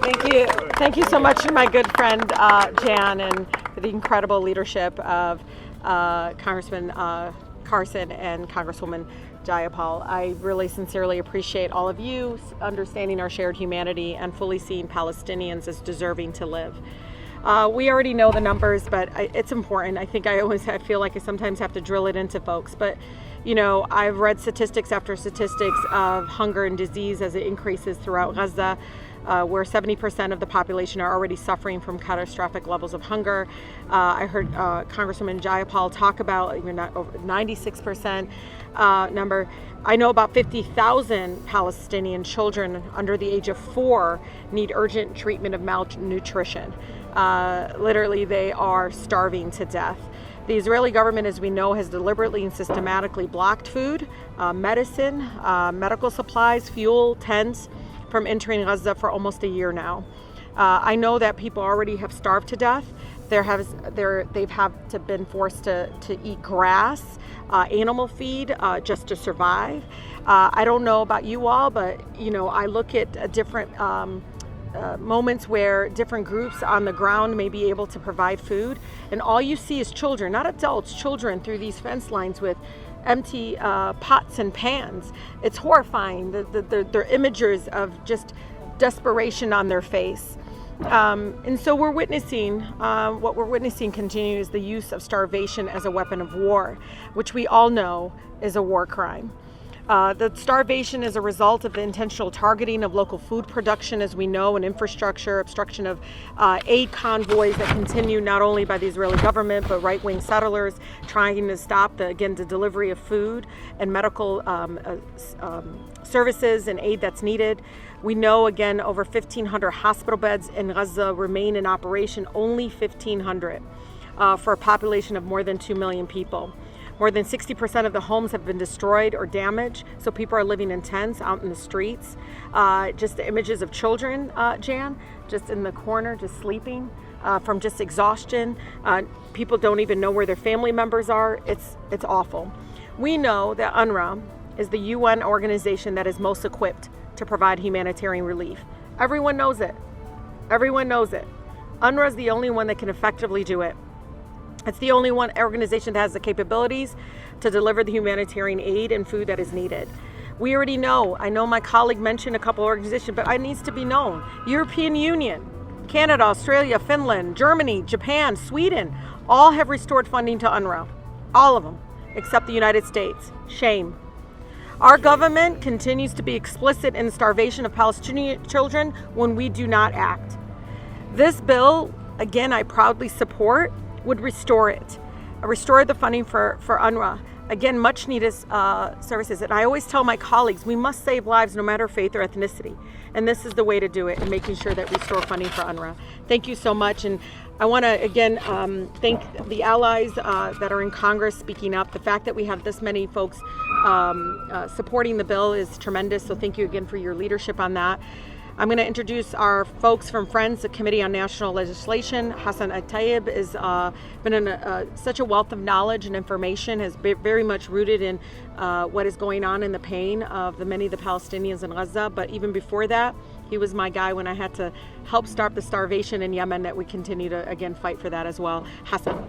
Thank you so much to my good friend Jan, and for the incredible leadership of Congressman Carson and Congresswoman Jayapal. I really sincerely appreciate all of you understanding our shared humanity and fully seeing Palestinians as deserving to live. We already know the numbers, but it's important. I think I feel like I sometimes have to drill it into folks. But, you know, I've read statistics after statistics of hunger and disease as it increases throughout Gaza, where 70% of the population are already suffering from catastrophic levels of hunger. I heard Congresswoman Jayapal talk about over 96% number. I know about 50,000 Palestinian children under the age of 4 need urgent treatment of malnutrition. Literally, they are starving to death. The Israeli government, as we know, has deliberately and systematically blocked food, medicine, medical supplies, fuel, tents from entering Gaza for almost a year now. I know that people already have starved to death. They've been forced to eat grass, animal feed, just to survive. I don't know about you all, but you know, I look at different moments where different groups on the ground may be able to provide food, and all you see is children, not adults, children through these fence lines with empty pots and pans. It's horrifying, the images of just desperation on their face. And so what we're witnessing continues the use of starvation as a weapon of war, which we all know is a war crime. The starvation is a result of the intentional targeting of local food production, as we know, and infrastructure, obstruction of aid convoys that continue not only by the Israeli government, but right-wing settlers trying to stop the delivery of food and medical services and aid that's needed. We know, again, over 1,500 hospital beds in Gaza remain in operation, only 1,500 for a population of more than 2 million people. More than 60% of the homes have been destroyed or damaged, so people are living in tents out in the streets. Just the images of children, Jan, just in the corner, just sleeping from just exhaustion. People don't even know where their family members are. It's awful. We know that UNRWA is the UN organization that is most equipped to provide humanitarian relief. Everyone knows it. Everyone knows it. UNRWA is the only one that can effectively do it. It's the only one organization that has the capabilities to deliver the humanitarian aid and food that is needed. We already know, I know my colleague mentioned a couple organizations, but it needs to be known. European Union, Canada, Australia, Finland, Germany, Japan, Sweden, all have restored funding to UNRWA. All of them, except the United States. Shame. Our government continues to be explicit in the starvation of Palestinian children when we do not act. This bill, again, I proudly support, would restore the funding for UNRWA. Again, much needed services. And I always tell my colleagues, we must save lives no matter faith or ethnicity. And this is the way to do it, and making sure that we restore funding for UNRWA. Thank you so much. And I want to, again, thank the allies that are in Congress speaking up. The fact that we have this many folks supporting the bill is tremendous. So thank you again for your leadership on that. I'm going to introduce our folks from Friends, the Committee on National Legislation. Hassan Tlaib has been in such a wealth of knowledge and information, has been very much rooted in what is going on in the pain of many of the Palestinians in Gaza. But even before that, he was my guy when I had to help stop the starvation in Yemen, that we continue to, again, fight for that as well. Hassan.